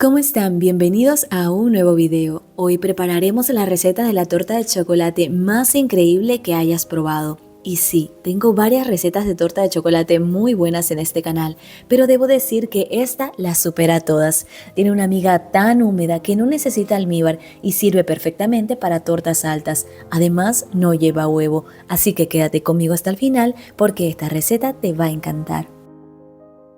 ¿Cómo están? Bienvenidos a un nuevo video. Hoy prepararemos la receta de la torta de chocolate más increíble que hayas probado. Y sí, tengo varias recetas de torta de chocolate muy buenas en este canal, pero debo decir que esta la supera a todas. Tiene una miga tan húmeda que no necesita almíbar y sirve perfectamente para tortas altas. Además, no lleva huevo, así que quédate conmigo hasta el final porque esta receta te va a encantar.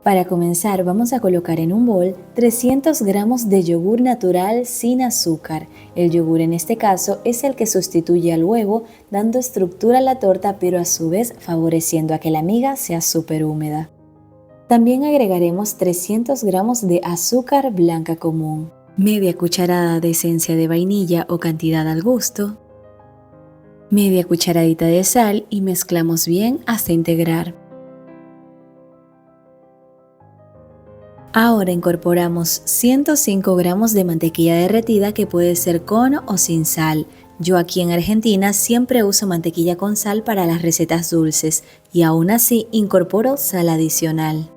Para comenzar, vamos a colocar en un bol 300 gramos de yogur natural sin azúcar. El yogur en este caso es el que sustituye al huevo, dando estructura a la torta, pero a su vez favoreciendo a que la miga sea súper húmeda. También agregaremos 300 gramos de azúcar blanca común, media cucharada de esencia de vainilla o cantidad al gusto, media cucharadita de sal y mezclamos bien hasta integrar. Ahora incorporamos 105 gramos de mantequilla derretida que puede ser con o sin sal. Yo aquí en Argentina siempre uso mantequilla con sal para las recetas dulces y aún así incorporo sal adicional.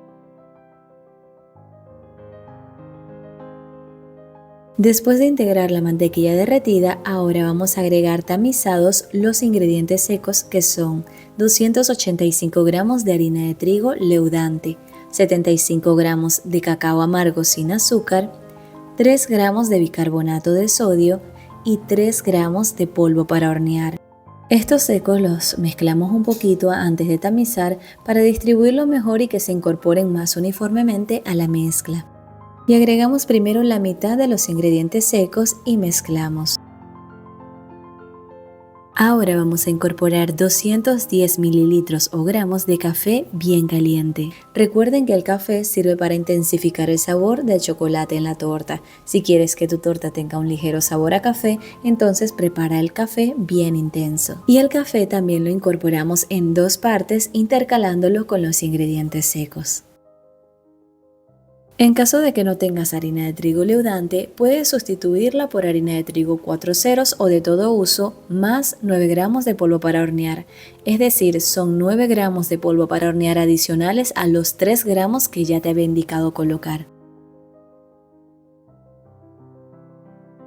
Después de integrar la mantequilla derretida, ahora vamos a agregar tamizados los ingredientes secos que son 285 gramos de harina de trigo leudante, 75 gramos de cacao amargo sin azúcar, 3 gramos de bicarbonato de sodio y 3 gramos de polvo para hornear. Estos secos los mezclamos un poquito antes de tamizar para distribuirlo mejor y que se incorporen más uniformemente a la mezcla. Y agregamos primero la mitad de los ingredientes secos y mezclamos. Ahora vamos a incorporar 210 mililitros o gramos de café bien caliente. Recuerden que el café sirve para intensificar el sabor del chocolate en la torta. Si quieres que tu torta tenga un ligero sabor a café, entonces prepara el café bien intenso. Y el café también lo incorporamos en dos partes intercalándolo con los ingredientes secos. En caso de que no tengas harina de trigo leudante, puedes sustituirla por harina de trigo 4 ceros o de todo uso más 9 gramos de polvo para hornear. Es decir, son 9 gramos de polvo para hornear adicionales a los 3 gramos que ya te había indicado colocar.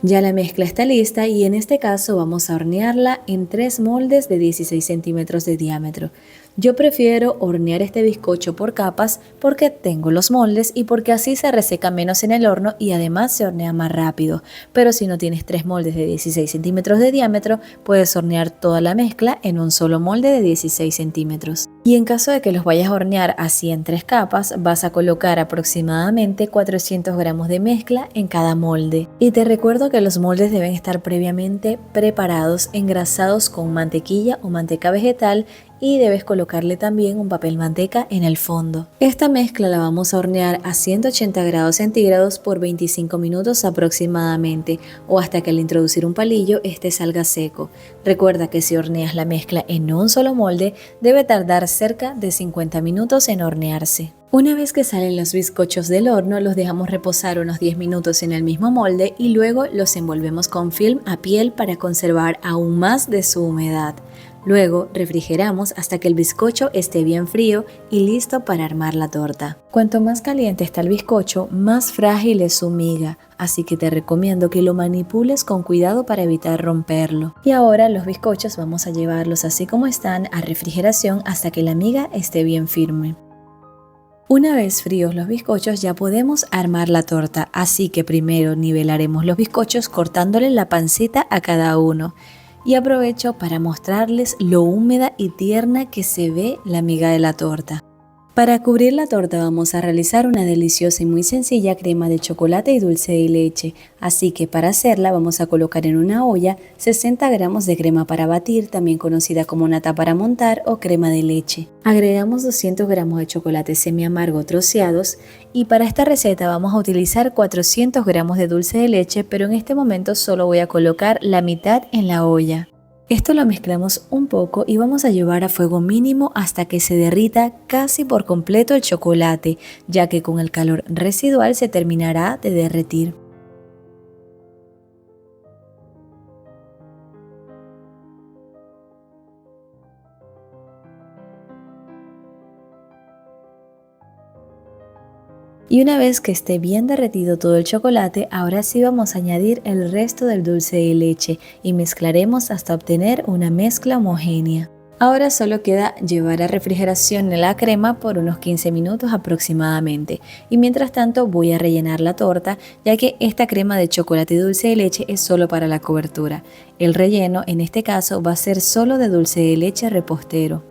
Ya la mezcla está lista y en este caso vamos a hornearla en 3 moldes de 16 centímetros de diámetro. Yo prefiero hornear este bizcocho por capas porque tengo los moldes y porque así se reseca menos en el horno y además se hornea más rápido. Pero si no tienes 3 moldes de 16 centímetros de diámetro, puedes hornear toda la mezcla en un solo molde de 16 centímetros. Y en caso de que los vayas a hornear así en 3 capas, vas a colocar aproximadamente 400 gramos de mezcla en cada molde. Y te recuerdo que los moldes deben estar previamente preparados, engrasados con mantequilla o manteca vegetal y debes colocarle también un papel manteca en el fondo. Esta mezcla la vamos a hornear a 180 grados centígrados por 25 minutos aproximadamente o hasta que al introducir un palillo este salga seco. Recuerda que si horneas la mezcla en un solo molde debe tardar cerca de 50 minutos en hornearse. Una vez que salen los bizcochos del horno, los dejamos reposar unos 10 minutos en el mismo molde y luego los envolvemos con film a piel para conservar aún más de su humedad. Luego refrigeramos hasta que el bizcocho esté bien frío y listo para armar la torta. Cuanto más caliente está el bizcocho, más frágil es su miga, así que te recomiendo que lo manipules con cuidado para evitar romperlo. Y ahora los bizcochos vamos a llevarlos así como están a refrigeración hasta que la miga esté bien firme. Una vez fríos los bizcochos ya podemos armar la torta, así que primero nivelaremos los bizcochos cortándole la pancita a cada uno. Y aprovecho para mostrarles lo húmeda y tierna que se ve la miga de la torta. Para cubrir la torta vamos a realizar una deliciosa y muy sencilla crema de chocolate y dulce de leche, así que para hacerla vamos a colocar en una olla 60 gramos de crema para batir, también conocida como nata para montar o crema de leche. Agregamos 200 gramos de chocolate semi amargo troceados y para esta receta vamos a utilizar 400 gramos de dulce de leche, pero en este momento solo voy a colocar la mitad en la olla. Esto lo mezclamos un poco y vamos a llevar a fuego mínimo hasta que se derrita casi por completo el chocolate, ya que con el calor residual se terminará de derretir. Y una vez que esté bien derretido todo el chocolate, ahora sí vamos a añadir el resto del dulce de leche y mezclaremos hasta obtener una mezcla homogénea. Ahora solo queda llevar a refrigeración la crema por unos 15 minutos aproximadamente, y mientras tanto voy a rellenar la torta, ya que esta crema de chocolate y dulce de leche es solo para la cobertura. El relleno en este caso va a ser solo de dulce de leche repostero.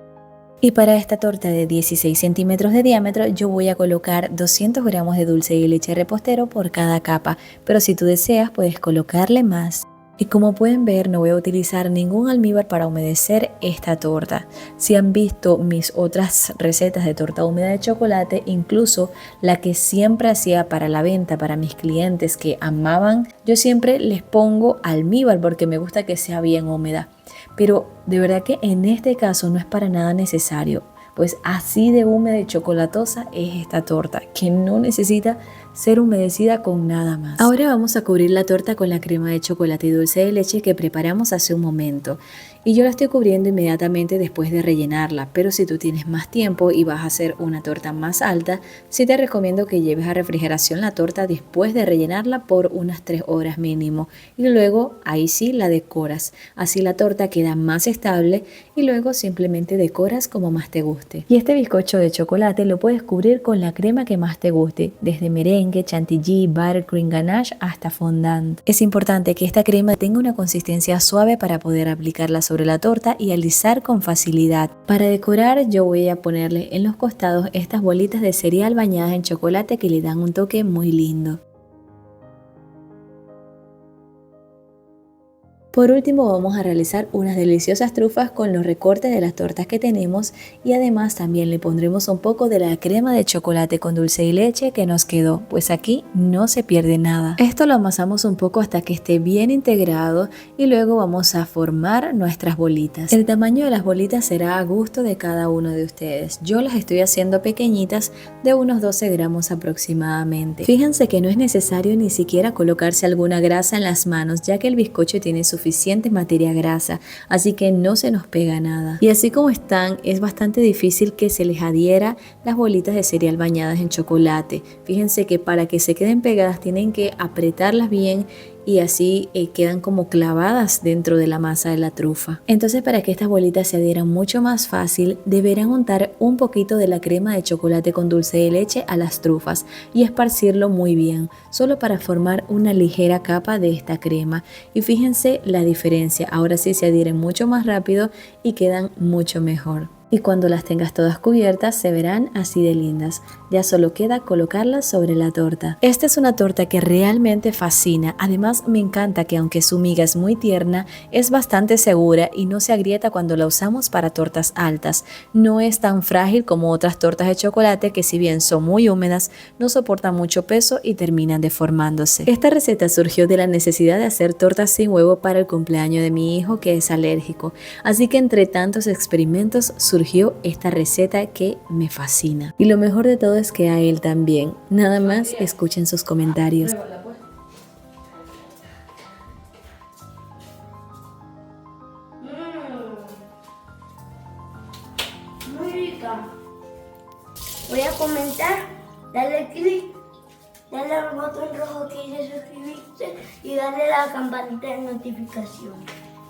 Y para esta torta de 16 centímetros de diámetro yo voy a colocar 200 gramos de dulce de leche repostero por cada capa, pero si tú deseas puedes colocarle más. Y como pueden ver, no voy a utilizar ningún almíbar para humedecer esta torta. Si han visto mis otras recetas de torta húmeda de chocolate, incluso la que siempre hacía para la venta para mis clientes que amaban, yo siempre les pongo almíbar porque me gusta que sea bien húmeda. Pero de verdad que en este caso no es para nada necesario, pues así de húmeda y chocolatosa es esta torta, que no necesita ser humedecida con nada más. Ahora vamos a cubrir la torta con la crema de chocolate y dulce de leche que preparamos hace un momento. Y yo la estoy cubriendo inmediatamente después de rellenarla, pero si tú tienes más tiempo y vas a hacer una torta más alta, sí te recomiendo que lleves a refrigeración la torta después de rellenarla por unas 3 horas mínimo. Y luego ahí sí la decoras, así la torta queda más estable y luego simplemente decoras como más te guste. Y este bizcocho de chocolate lo puedes cubrir con la crema que más te guste, desde merengue, chantilly, buttercream ganache hasta fondant. Es importante que esta crema tenga una consistencia suave para poder aplicarla sobre la torta y alisar con facilidad. Para decorar yo voy a ponerle en los costados estas bolitas de cereal bañadas en chocolate que le dan un toque muy lindo. Por último vamos a realizar unas deliciosas trufas con los recortes de las tortas que tenemos y además también le pondremos un poco de la crema de chocolate con dulce y leche que nos quedó, pues aquí no se pierde nada. Esto lo amasamos un poco hasta que esté bien integrado y luego vamos a formar nuestras bolitas. El tamaño de las bolitas será a gusto de cada uno de ustedes. Yo las estoy haciendo pequeñitas de unos 12 gramos aproximadamente. Fíjense que no es necesario ni siquiera colocarse alguna grasa en las manos, ya que el bizcocho tiene suficiente materia grasa, así que no se nos pega nada. Y así como están, es bastante difícil que se les adhiera las bolitas de cereal bañadas en chocolate. Fíjense que para que se queden pegadas tienen que apretarlas bien y así quedan como clavadas dentro de la masa de la trufa. Entonces, para que estas bolitas se adhieran mucho más fácil, deberán untar un poquito de la crema de chocolate con dulce de leche a las trufas y esparcirlo muy bien, solo para formar una ligera capa de esta crema. Y fíjense la diferencia, ahora sí se adhieren mucho más rápido y quedan mucho mejor. Y cuando las tengas todas cubiertas se verán así de lindas. Ya solo queda colocarlas sobre la torta. Esta es una torta que realmente fascina. Además me encanta que aunque su miga es muy tierna, es bastante segura y no se agrieta cuando la usamos para tortas altas. No es tan frágil como otras tortas de chocolate que si bien son muy húmedas, no soportan mucho peso y terminan deformándose. Esta receta surgió de la necesidad de hacer tortas sin huevo para el cumpleaños de mi hijo que es alérgico. Así que entre tantos experimentos surgió esta receta que me fascina. Y lo mejor de todo es que a él también. Nada más escuchen sus comentarios. Muy rica. Voy a comentar, dale clic, dale al botón rojo que dice suscribirse y dale a la campanita de notificación.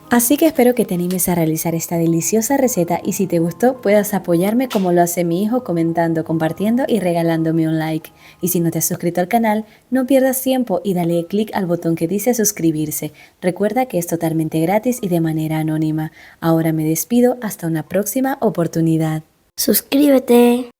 Así que espero que te animes a realizar esta deliciosa receta y si te gustó puedas apoyarme como lo hace mi hijo comentando, compartiendo y regalándome un like. Y si no te has suscrito al canal, no pierdas tiempo y dale clic al botón que dice suscribirse. Recuerda que es totalmente gratis y de manera anónima. Ahora me despido hasta una próxima oportunidad. Suscríbete.